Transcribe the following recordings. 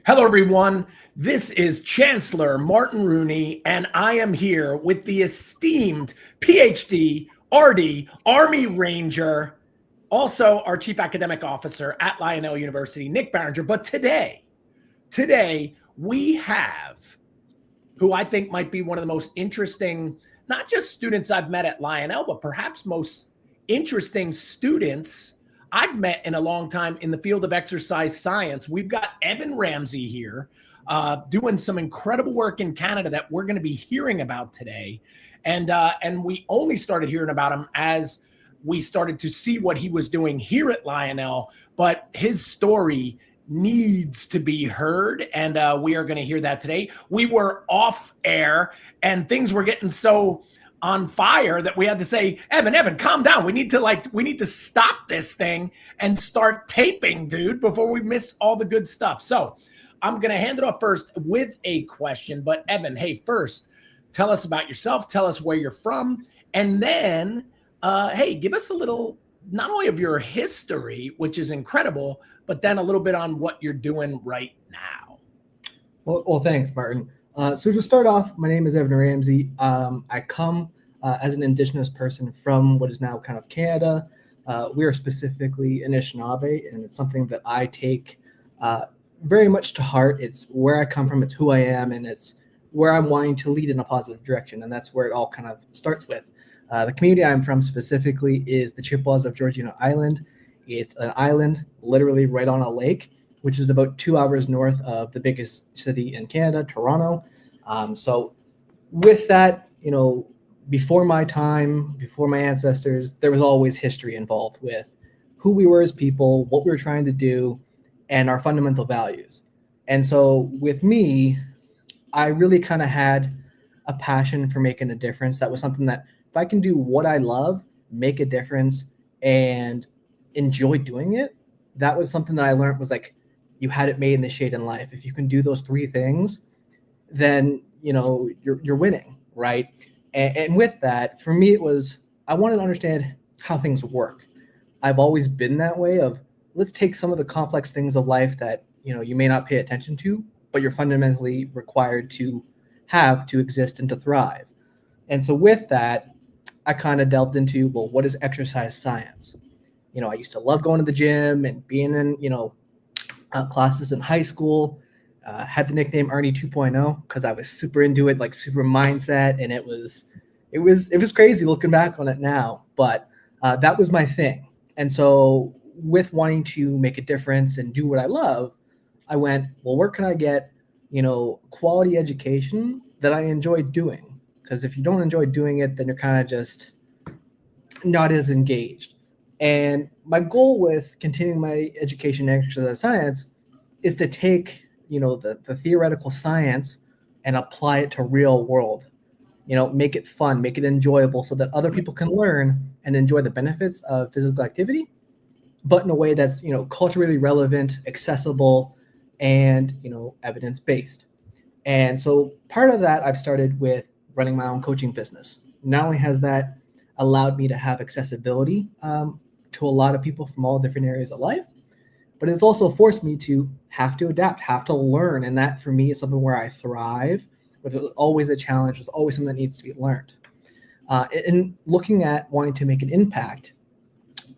Hello, everyone. This is Chancellor Martin Rooney, and I am here with the esteemed PhD, RD, Army Ranger, also our Chief Academic Officer at Lionel University, Nick Baringer. But today we have who I think might be one of the most interesting, not just students I've met at Lionel, but perhaps most interesting students I've met in a long time in the field of exercise science. We've got Evan Ramsey here doing some incredible work in Canada that we're going to be hearing about today. And we only started hearing about him as we started to see what he was doing here at Lionel, but his story needs to be heard, and we are going to hear that today. We were off air and things were getting so on fire that we had to say, Evan, calm down. We need to stop this thing and start taping, dude, before we miss all the good stuff. So I'm going to hand it off first with a question. But Evan, hey, first, tell us about yourself. Tell us where you're from. And then, hey, give us a little, not only of your history, which is incredible, but then a little bit on what you're doing right now. Well, thanks, Martin. So to start off, my name is Evan Ramsey. I come as an Indigenous person from what is now kind of Canada. We are specifically Anishinaabe, and it's something that I take very much to heart. It's where I come from, it's who I am, and it's where I'm wanting to lead in a positive direction, and that's where it all kind of starts with. The community I'm from specifically is the Chippewas of Georgina Island. It's an island literally right on a lake, which is about 2 hours north of the biggest city in Canada, Toronto. So with that, before my time, before my ancestors, there was always history involved with who we were as people, what we were trying to do, and our fundamental values. And so with me, I really kind of had a passion for making a difference. That was something that if I can do what I love, make a difference, and enjoy doing it, that was something that I learned was like, you had it made in the shade in life. If you can do those three things, then you're winning, right? And with that, for me, it was I wanted to understand how things work. I've always been that way of let's take some of the complex things of life that you may not pay attention to, but you're fundamentally required to have to exist and to thrive. And so with that, I kind of delved into, well, what is exercise science? I used to love going to the gym and being in classes in high school. Had the nickname Arnie 2.0 because I was super into it, like super mindset, and it was crazy looking back on it now. But that was my thing. And so with wanting to make a difference and do what I love, I went, well, where can I get quality education that I enjoy doing? Because if you don't enjoy doing it, then you're kind of just not as engaged. And my goal with continuing my education in exercise science is to take, the theoretical science and apply it to real world, make it fun, make it enjoyable so that other people can learn and enjoy the benefits of physical activity, but in a way that's, culturally relevant, accessible, and, evidence-based. And so part of that I've started with running my own coaching business. Not only has that allowed me to have accessibility to a lot of people from all different areas of life, but it's also forced me to have to adapt, have to learn. And that for me is something where I thrive, where there's always a challenge, there's always something that needs to be learned. In looking at wanting to make an impact,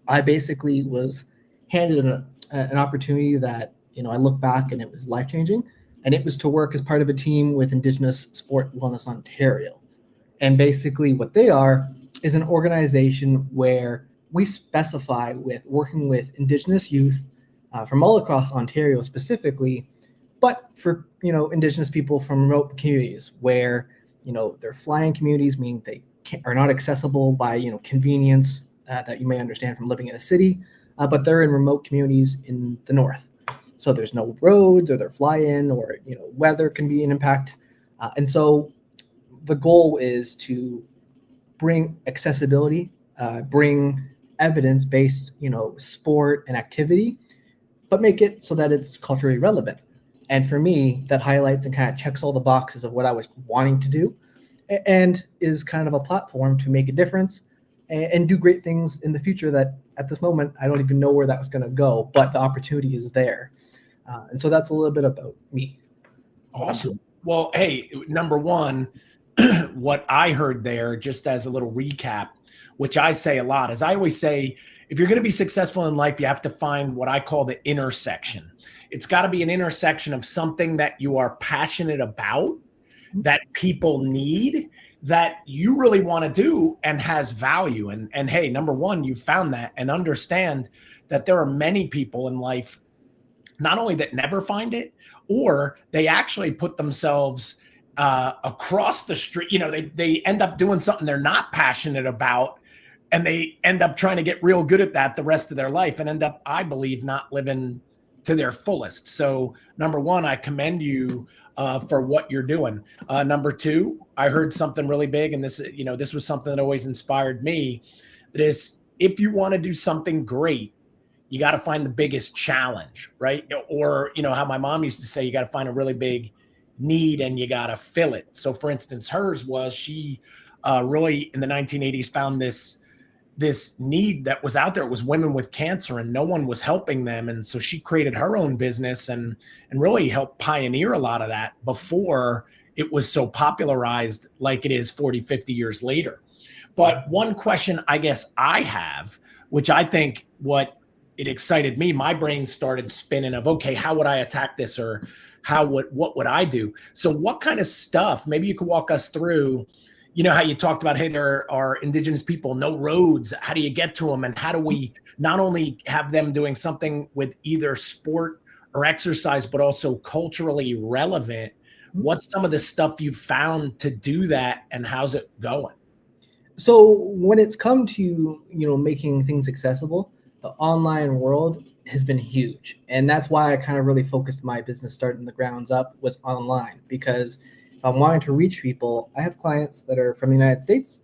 I basically was handed an opportunity that, I look back and it was life-changing. And it was to work as part of a team with Indigenous Sport Wellness Ontario. And basically what they are is an organization where we specify with working with Indigenous youth from all across Ontario specifically, but for, Indigenous people from remote communities where, they're flying communities, meaning they are not accessible by, convenience that you may understand from living in a city, but they're in remote communities in the north. So there's no roads or they're fly-in or, weather can be an impact. And so the goal is to bring accessibility, bring evidence-based, sport and activity, but make it so that it's culturally relevant. And for me, that highlights and kind of checks all the boxes of what I was wanting to do and is kind of a platform to make a difference and do great things in the future that at this moment, I don't even know where that was going to go, but the opportunity is there. And so that's a little bit about me. Awesome. Well, hey, number one, what I heard there, just as a little recap, which I say a lot, is I always say, if you're going to be successful in life, you have to find what I call the intersection. It's got to be an intersection of something that you are passionate about, that people need, that you really want to do and has value. And hey, number one, you found that, and understand that there are many people in life, not only that never find it, or they actually put themselves across the street. They end up doing something they're not passionate about, and they end up trying to get real good at that the rest of their life, and end up, I believe, not living to their fullest. So number one, I commend you for what you're doing. Number two, I heard something really big, and this was something that always inspired me. That is, if you want to do something great, you got to find the biggest challenge, right? Or, how my mom used to say, you got to find a really big need and you got to fill it. So for instance, hers was, she really in the 1980s found this need that was out there. It was women with cancer, and no one was helping them. And so she created her own business and really helped pioneer a lot of that before it was so popularized like it is 40, 50 years later. But one question I guess I have, which I think it excited me, my brain started spinning of, okay, how would I attack this, or what would I do? So what kind of stuff, maybe you could walk us through, how you talked about, hey, there are Indigenous people, no roads. How do you get to them? And how do we not only have them doing something with either sport or exercise, but also culturally relevant? What's some of the stuff you've found to do that, and how's it going? So when it's come to, making things accessible, the online world has been huge. And that's why I kind of really focused my business starting the grounds up was online, because if I'm wanting to reach people, I have clients that are from the United States,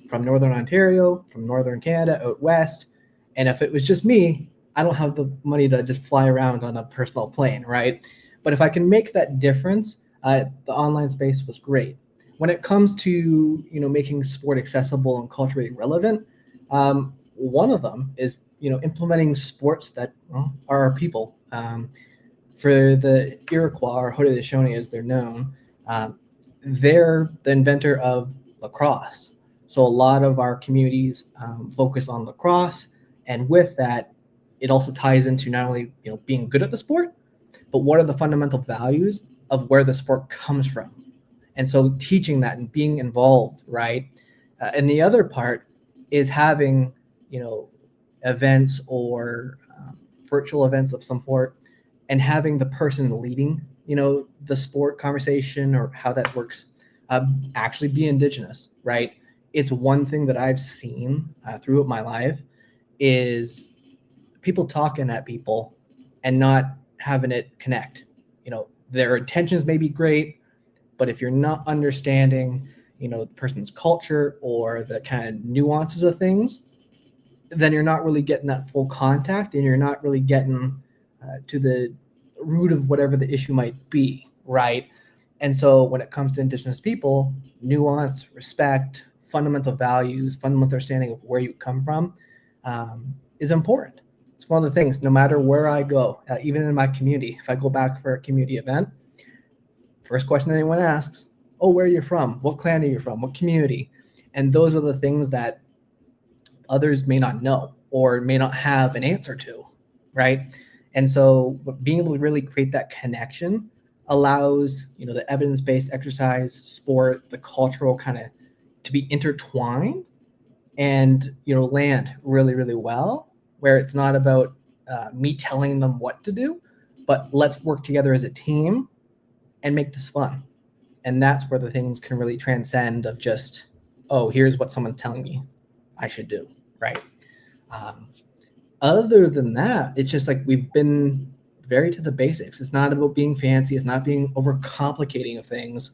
from Northern Ontario, from Northern Canada, out west. And if it was just me, I don't have the money to just fly around on a personal plane, right? But if I can make that difference, the online space was great. When it comes to, making sport accessible and culturally relevant, one of them is, implementing sports that are our people. For the Iroquois, or Haudenosaunee as they're known, they're the inventor of lacrosse. So a lot of our communities focus on lacrosse, and with that, it also ties into not only being good at the sport, but what are the fundamental values of where the sport comes from. And so teaching that and being involved, right? And the other part is having events or virtual events of some sort, and having the person leading, the sport conversation or how that works, actually be Indigenous, right? It's one thing that I've seen throughout my life is people talking at people and not having it connect. Their intentions may be great, but if you're not understanding, the person's culture or the kind of nuances of things, then you're not really getting that full contact, and you're not really getting to the root of whatever the issue might be, right? And so when it comes to Indigenous people, nuance, respect, fundamental values, fundamental understanding of where you come from is important. It's one of the things, no matter where I go, even in my community, if I go back for a community event, first question anyone asks, oh, where are you from? What clan are you from? What community? And those are the things that others may not know or may not have an answer to, right? And so being able to really create that connection allows, the evidence-based exercise, sport, the cultural kind of to be intertwined and, land really, really well, where it's not about me telling them what to do, but let's work together as a team and make this fun. And that's where the things can really transcend of just, oh, here's what someone's telling me I should do, right? Other than that, it's just like we've been very to the basics. It's not about being fancy. It's not being overcomplicating of things,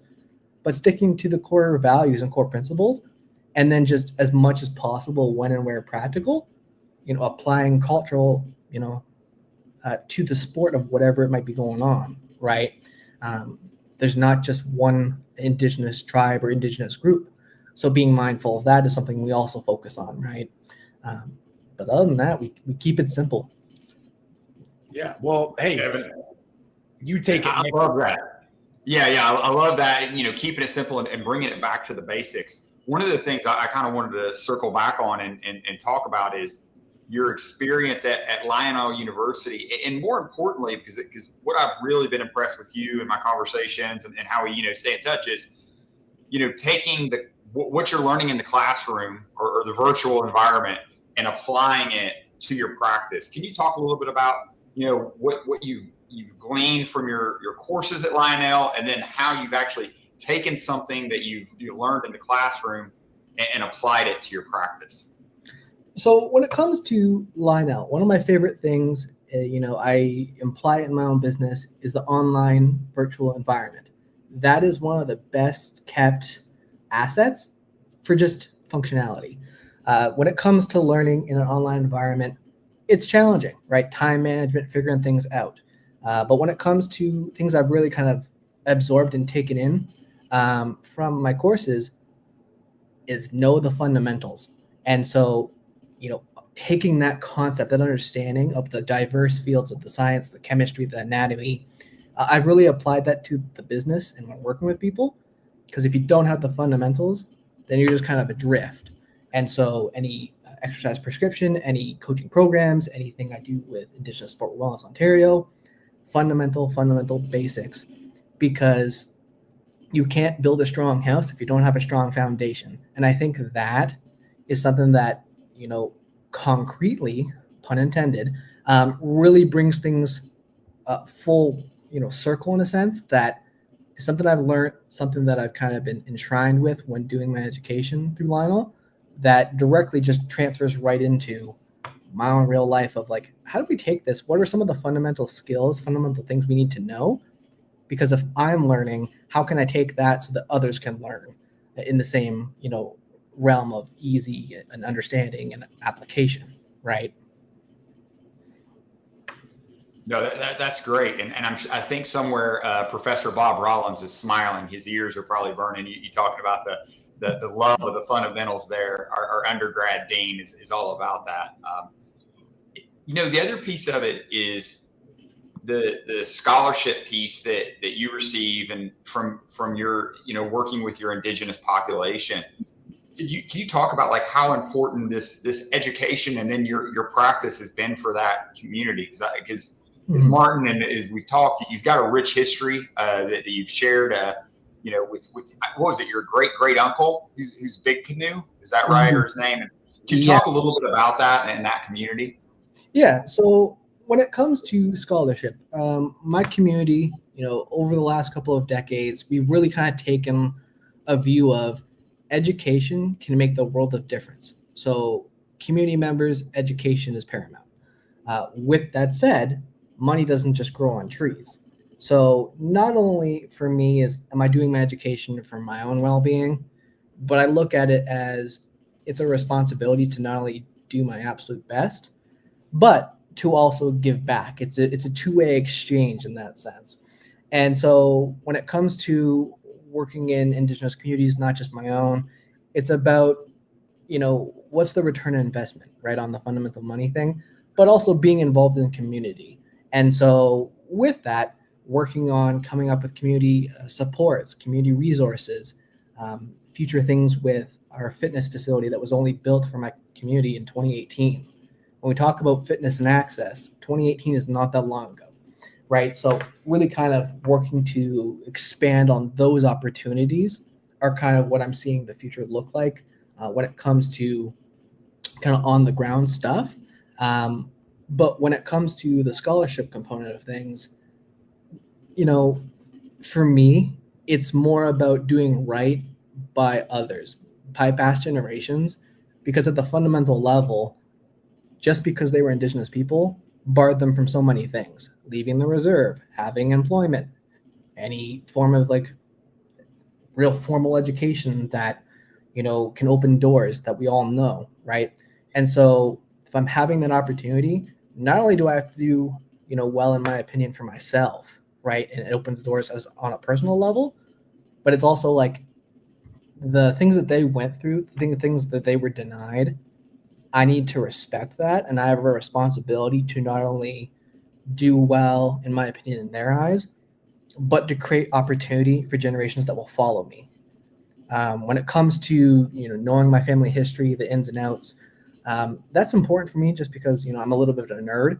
but sticking to the core values and core principles. And then just as much as possible, when and where practical, applying cultural, to the sport of whatever it might be going on, right? There's not just one Indigenous tribe or Indigenous group. So being mindful of that is something we also focus on, right? But other than that, we keep it simple. Yeah. Well, hey, Evan, you take it. I love that. Yeah, I love that. Keeping it simple and bringing it back to the basics. One of the things I kind of wanted to circle back on and talk about is your experience at Lionel University, and more importantly, because what I've really been impressed with you and my conversations and how we stay in touch is taking what you're learning in the classroom or the virtual environment and applying it to your practice. Can you talk a little bit about what you've gleaned from your courses at Lionel, and then how you've actually taken something that you've learned in the classroom and applied it to your practice? So when it comes to Lionel, one of my favorite things, I imply it in my own business, is the online virtual environment. That is one of the best kept assets for just functionality. When it comes to learning in an online environment, it's challenging, right? Time management, figuring things out. But when it comes to things I've really kind of absorbed and taken in from my courses, is know the fundamentals. And so, taking that concept, that understanding of the diverse fields of the science, the chemistry, the anatomy, I've really applied that to the business and when working with people. Because if you don't have the fundamentals, then you're just kind of adrift. And so any exercise prescription, any coaching programs, anything I do with Indigenous Sport Wellness Ontario, fundamental basics, because you can't build a strong house if you don't have a strong foundation. And I think that is something that, concretely, pun intended, really brings things full, circle in a sense. That is something I've learned, something that I've kind of been enshrined with when doing my education through Lionel, that directly just transfers right into my own real life of like, how do we take this? What are some of the fundamental skills, fundamental things we need to know? Because if I'm learning, how can I take that so that others can learn in the same, realm of easy and understanding and application, right? No, that's great, and I think somewhere Professor Bob Rollins is smiling. His ears are probably burning. You talking about the love of the fundamentals there. Our undergrad dean is all about that. The other piece of it is the scholarship piece that you receive, and from your working with your Indigenous population. Can you talk about like how important this education and then your practice has been for that community? Because as Martin and as we've talked, you've got a rich history that you've shared. With what was it? Your great uncle who's Big Canoe, is that right, or his name? Can you talk a little bit about that and that community? Yeah. So when it comes to scholarship, my community, over the last couple of decades, we've really kind of taken a view of education can make the world of difference. So community members, education is paramount. With that said, money doesn't just grow on trees. So not only for me am I doing my education for my own well-being, but I look at it as it's a responsibility to not only do my absolute best, but to also give back. It's a two-way exchange in that sense. And so when it comes to working in Indigenous communities, not just my own, it's about, what's the return on investment, right, on the fundamental money thing, but also being involved in the community. And so with that, working on coming up with community supports, community resources, future things with our fitness facility that was only built for my community in 2018. When we talk about fitness and access, 2018 is not that long ago, right? So really kind of working to expand on those opportunities are kind of what I'm seeing the future look like when it comes to kind of on the ground stuff. But when it comes to the scholarship component of things, for me, it's more about doing right by others, by past generations, because at the fundamental level, just because they were Indigenous people barred them from so many things, leaving the reserve, having employment, any form of like real formal education that, can open doors that we all know, right? And so if I'm having that opportunity, not only do I have to do, well, in my opinion, for myself, right? And it opens doors on a personal level, but it's also like the things that they went through, the things that they were denied, I need to respect that. And I have a responsibility to not only do well, in my opinion, in their eyes, but to create opportunity for generations that will follow me. When it comes to, knowing my family history, the ins and outs, that's important for me just because, I'm a little bit of a nerd,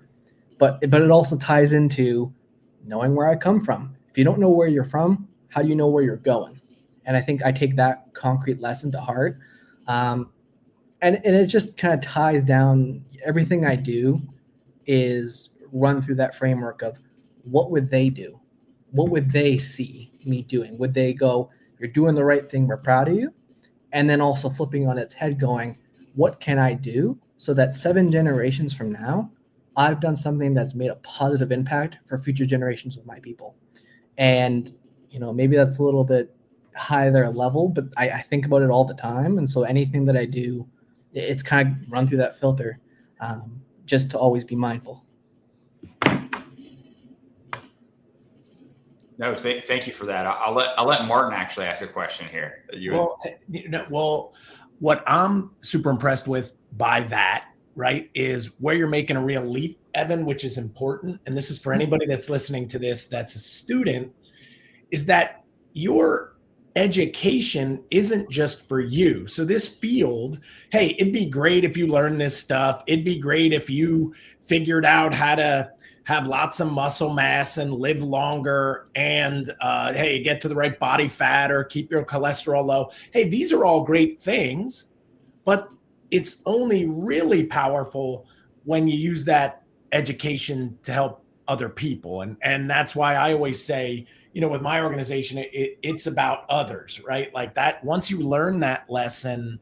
but it also ties into knowing where I come from. If you don't know where you're from, how do you know where you're going? And I think I take that concrete lesson to heart. And it just kind of ties down, everything I do is run through that framework of what would they do? What would they see me doing? Would they go, you're doing the right thing, we're proud of you? And then also flipping on its head going, what can I do so that 7 generations from now, I've done something that's made a positive impact for future generations of my people? And, maybe that's a little bit higher level, but I think about it all the time. And so anything that I do, it's kind of run through that filter, just to always be mindful. No, thank you for that. I'll let Martin actually ask a question here. Well, what I'm super impressed with by that, right, is where you're making a real leap, Evan, which is important. And this is for anybody that's listening to this, that's a student, is that your education isn't just for you. So this field, hey, it'd be great if you learned this stuff. It'd be great if you figured out how to have lots of muscle mass and live longer and, hey, get to the right body fat or keep your cholesterol low. Hey, these are all great things, but it's only really powerful when you use that education to help other people. And that's why I always say, with my organization, it's about others, right? Like that, once you learn that lesson,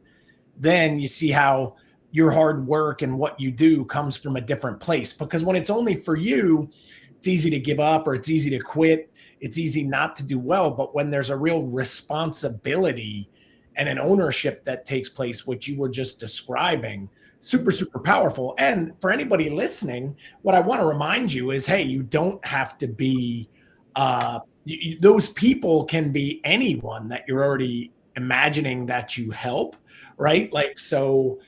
then you see how your hard work and what you do comes from a different place. Because when it's only for you, it's easy to give up or it's easy to quit. It's easy not to do well. But when there's a real responsibility and an ownership that takes place, which you were just describing, super, super powerful. And for anybody listening, what I want to remind you is, hey, you don't have to be, those people can be anyone that you're already imagining that you help, right? Like, so,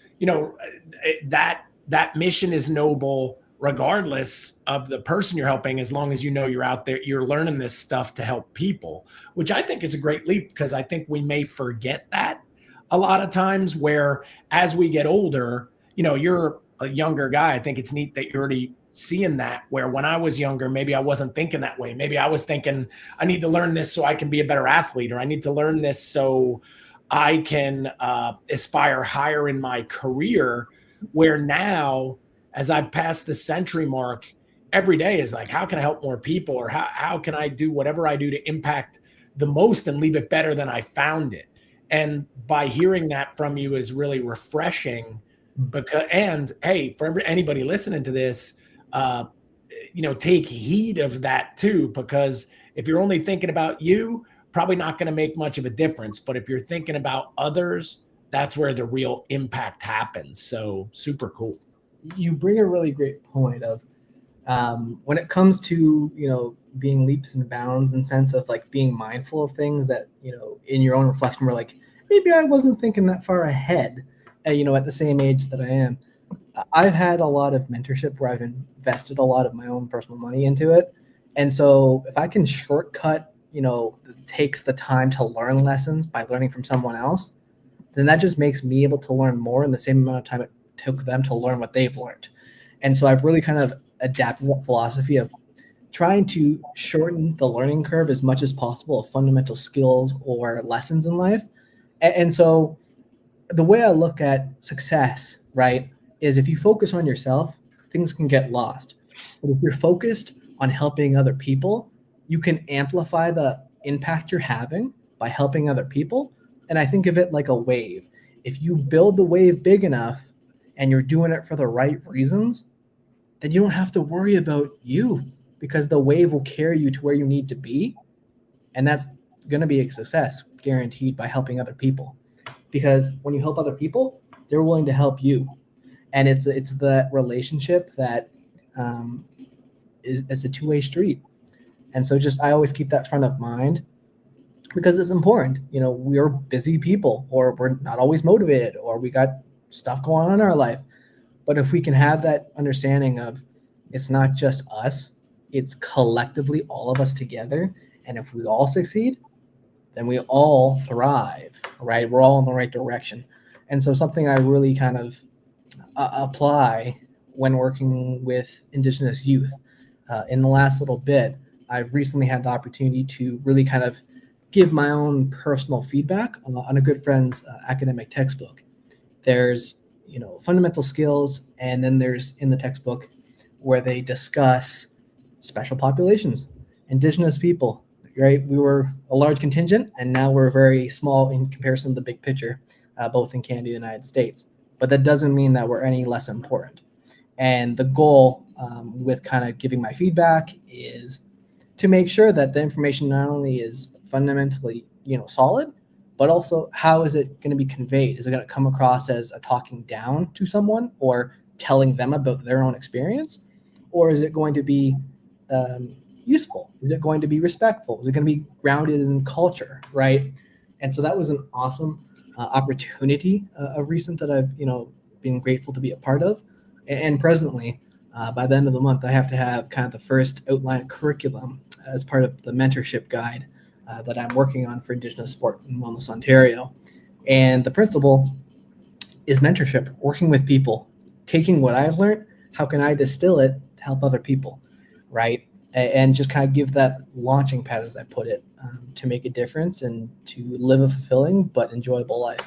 that mission is noble regardless of the person you're helping, as long as you're out there, you're learning this stuff to help people, which I think is a great leap, because I think we may forget that a lot of times, where as we get older, you're a younger guy. I think it's neat that you're already seeing that, where when I was younger, maybe I wasn't thinking that way. Maybe I was thinking, I need to learn this so I can be a better athlete, or I need to learn this so I can aspire higher in my career, where now, as I've passed the century mark, every day is like, how can I help more people? Or how can I do whatever I do to impact the most and leave it better than I found it? And by hearing that from you is really refreshing. And hey, for anybody listening to this, take heed of that too, because if you're only thinking about you, probably not going to make much of a difference. But if you're thinking about others, that's where the real impact happens. So super cool. You bring a really great point of when it comes to, being leaps and bounds, in sense of like being mindful of things that, in your own reflection, we're like, maybe I wasn't thinking that far ahead, at the same age that I am. I've had a lot of mentorship where I've invested a lot of my own personal money into it. And so if I can shortcut, takes the time to learn lessons by learning from someone else, then that just makes me able to learn more in the same amount of time it took them to learn what they've learned. And so I've really kind of adapted that philosophy of trying to shorten the learning curve as much as possible of fundamental skills or lessons in life. And so the way I look at success, right, is if you focus on yourself, things can get lost. But if you're focused on helping other people, you can amplify the impact you're having by helping other people. And I think of it like a wave. If you build the wave big enough and you're doing it for the right reasons, then you don't have to worry about you, because the wave will carry you to where you need to be. And that's going to be a success guaranteed by helping other people. Because when you help other people, they're willing to help you. And it's that relationship that is a two-way street. And so I always keep that front of mind, because it's important. We're busy people, or we're not always motivated, or we got stuff going on in our life. But if we can have that understanding of, It's not just us, it's collectively all of us together. And if we all succeed, then we all thrive, right? We're all in the right direction. And so something I really kind of apply when working with Indigenous youth. In the last little bit, I've recently had the opportunity to really kind of give my own personal feedback on a good friend's academic textbook. There's, fundamental skills, and then there's in the textbook where they discuss special populations, Indigenous people, right? We were a large contingent, and now we're very small in comparison to the big picture, both in Canada and the United States. But that doesn't mean that we're any less important. And the goal with kind of giving my feedback is to make sure that the information not only is fundamentally, solid, but also how is it going to be conveyed? Is it going to come across as a talking down to someone or telling them about their own experience? Or is it going to be useful? Is it going to be respectful? Is it going to be grounded in culture, right? And so that was an awesome opportunity of recent that I've, been grateful to be a part of. And presently, by the end of the month, I have to have kind of the first outline curriculum as part of the mentorship guide that I'm working on for Indigenous Sport Wellness Ontario. And the principle is mentorship, working with people, taking what I've learned, how can I distill it to help other people, right? And just kind of give that launching pad, as I put it, to make a difference and to live a fulfilling but enjoyable life.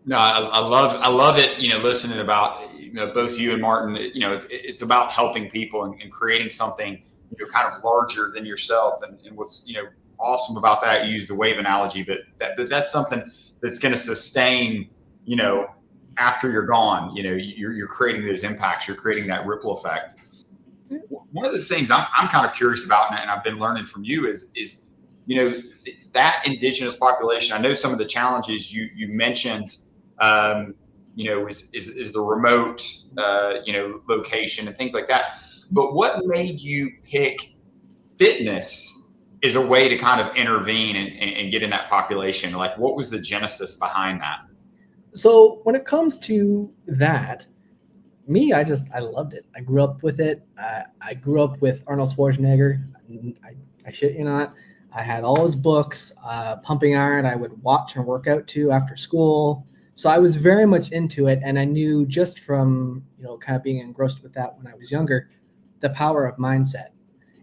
No, I love it. Listening about both you and Martin. It's about helping people and creating something kind of larger than yourself. And what's awesome about that, you use the wave analogy, but that's something that's going to sustain. After you're gone, you're creating those impacts. You're creating that ripple effect. One of the things I'm kind of curious about, and I've been learning from you, is that Indigenous population. I know some of the challenges you mentioned. Is the remote, location and things like that. But what made you pick fitness as a way to kind of intervene and get in that population? Like, what was the genesis behind that? So when it comes to that, I loved it. I grew up with it. I grew up with Arnold Schwarzenegger. I shit you not. I had all his books, Pumping Iron. I would watch and work out to after school. So I was very much into it, and I knew just from kind of being engrossed with that when I was younger, the power of mindset.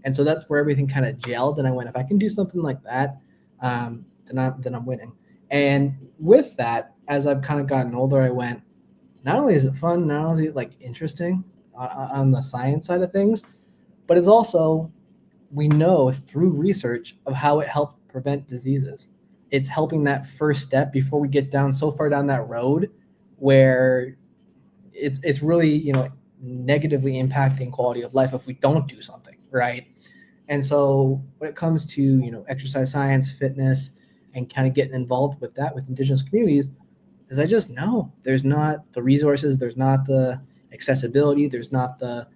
And so that's where everything kind of gelled. And I went, if I can do something like that, then I'm winning. And with that, as I've kind of gotten older, I went, not only is it fun, not only is it like interesting on the science side of things, but it's also, we know through research of how it helped prevent diseases. It's helping that first step before we get down so far down that road where it's really, negatively impacting quality of life if we don't do something, right? And so when it comes to, exercise science, fitness, and kind of getting involved with that with Indigenous communities, is I just know there's not the resources, there's not the accessibility, there's not the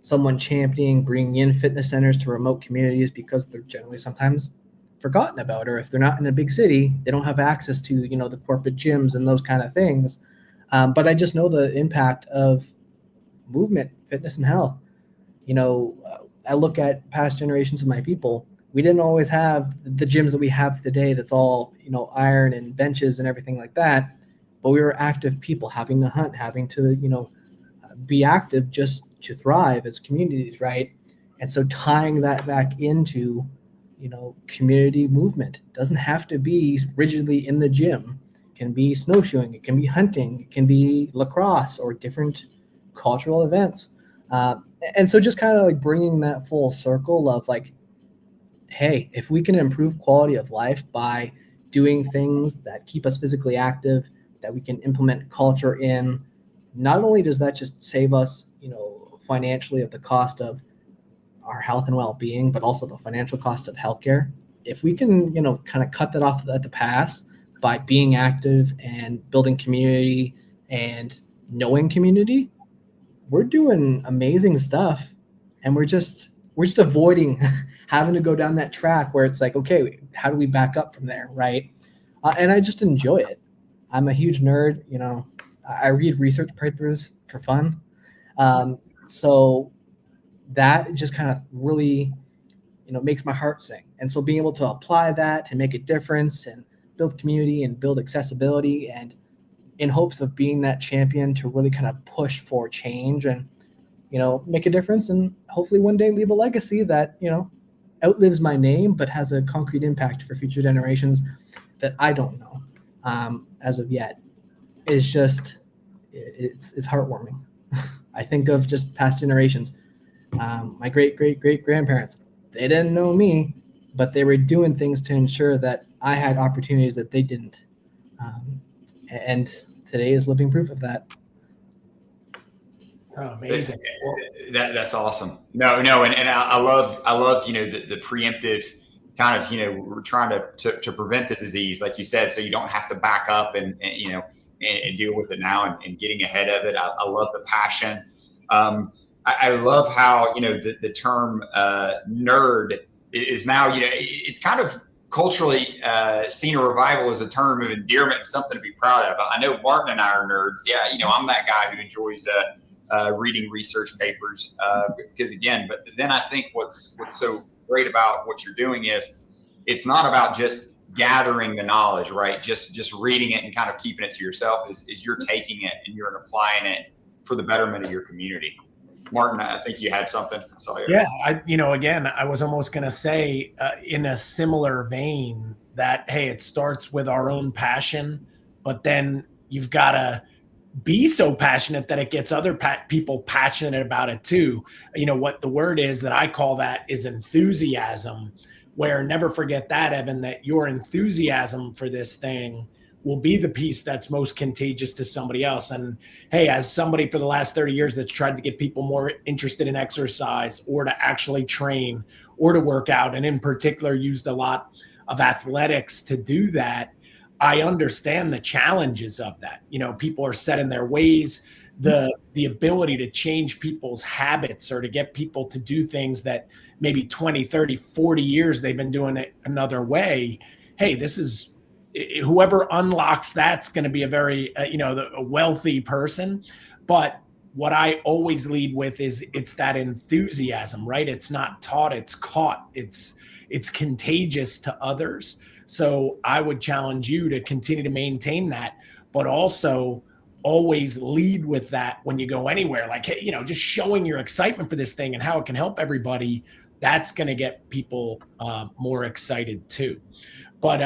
someone championing bringing in fitness centers to remote communities because they're generally sometimes forgotten about, or if they're not in a big city, they don't have access to, the corporate gyms and those kind of things. But I just know the impact of movement, fitness, and health. I look at past generations of my people. We didn't always have the gyms that we have today that's all, iron and benches and everything like that. But we were active people, having to hunt, having to, be active just to thrive as communities, right? And so tying that back into, community movement. It doesn't have to be rigidly in the gym. It can be snowshoeing, it can be hunting, it can be lacrosse or different cultural events. And so just kind of like bringing that full circle of like, hey, if we can improve quality of life by doing things that keep us physically active, that we can implement culture in, not only does that just save us, financially at the cost of our health and well-being, but also the financial cost of healthcare. If we can, kind of cut that off at the pass by being active and building community and knowing community, we're doing amazing stuff. And we're just avoiding having to go down that track where it's like, okay, how do we back up from there, right? And I just enjoy it. I'm a huge nerd. I read research papers for fun. So that just kind of really, makes my heart sing. And so being able to apply that to make a difference and build community and build accessibility, and in hopes of being that champion to really kind of push for change and, make a difference, and hopefully one day leave a legacy that, outlives my name, but has a concrete impact for future generations that I don't know as of yet, is just, it's heartwarming. I think of just past generations. My great grandparents, they didn't know me, but they were doing things to ensure that I had opportunities that they didn't. And today is living proof of that. Oh, amazing. That's awesome. No, and I love, the preemptive kind of, we're trying to prevent the disease, like you said, so you don't have to back up and deal with it now and getting ahead of it. I love the passion. I love how, the term nerd is now, it's kind of culturally seen a revival as a term of endearment and something to be proud of. I know Martin and I are nerds. Yeah, I'm that guy who enjoys reading research papers because but then I think what's so great about what you're doing is it's not about just gathering the knowledge, right? Just reading it and kind of keeping it to yourself. Is you're taking it and you're applying it for the betterment of your community. Martin, I think you had something. I saw you. Yeah, again, I was almost going to say in a similar vein that, hey, it starts with our own passion, but then you've got to be so passionate that it gets other people passionate about it too. What the word is that I call that is enthusiasm, where never forget that, Evan, that your enthusiasm for this thing will be the piece that's most contagious to somebody else. And hey, as somebody for the last 30 years that's tried to get people more interested in exercise or to actually train or to work out, and in particular used a lot of athletics to do that, I understand the challenges of that. People are set in their ways. The ability to change people's habits or to get people to do things that maybe 20, 30, 40 years they've been doing it another way. Hey, this is whoever unlocks that's going to be a very, a wealthy person. But what I always lead with is it's that enthusiasm, right? It's not taught, it's caught. It's contagious to others. So I would challenge you to continue to maintain that, but also always lead with that when you go anywhere. Like, hey, just showing your excitement for this thing and how it can help everybody, that's going to get people more excited too. But,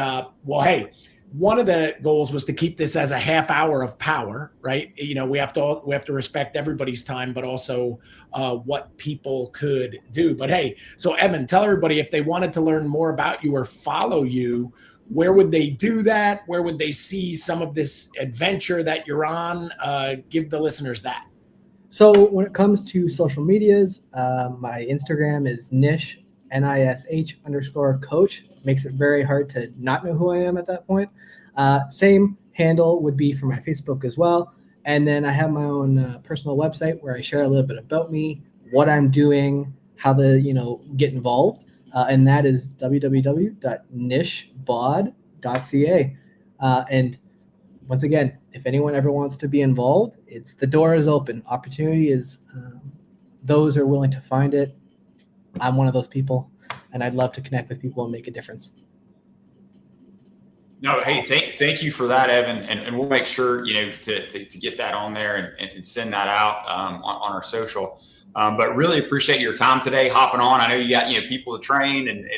hey, one of the goals was to keep this as a half hour of power, right? We have to respect everybody's time, but also what people could do. But hey, so Evan, tell everybody if they wanted to learn more about you or follow you, where would they do that? Where would they see some of this adventure that you're on? Give the listeners that. So when it comes to social medias, my Instagram is Nish, NISH_coach. Makes it very hard to not know who I am at that point. Same handle would be for my Facebook as well. And then I have my own personal website where I share a little bit about me, what I'm doing, how to, get involved. And that is www.nishbod.ca. And once again, if anyone ever wants to be involved, the door is open. Opportunity is, those are willing to find it. I'm one of those people, and I'd love to connect with people and make a difference. No, hey, thank you for that, Evan, and we'll make sure to get that on there and send that out on our social. But really appreciate your time today, hopping on. I know you got people to train and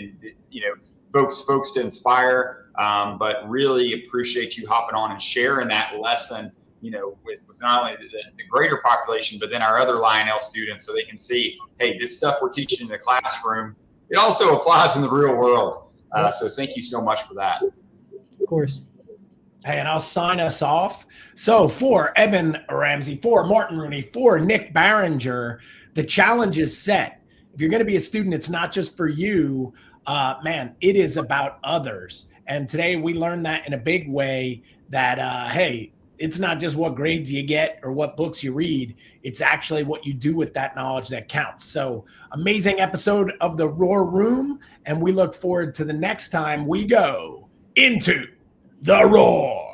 folks to inspire, but really appreciate you hopping on and sharing that lesson with not only the greater population, but then our other Lionel students, so they can see, hey, this stuff we're teaching in the classroom, it also applies in the real world. So thank you so much for that. Of course. Hey, and I'll sign us off. So for Evan Ramsey, for Martin Rooney, for Nick Baringer, the challenge is set. If you're going to be a student, it's not just for you. It is about others. And today we learned that in a big way that, hey, it's not just what grades you get or what books you read. It's actually what you do with that knowledge that counts. So amazing episode of the Roar Room. And we look forward to the next time we go into the Roar.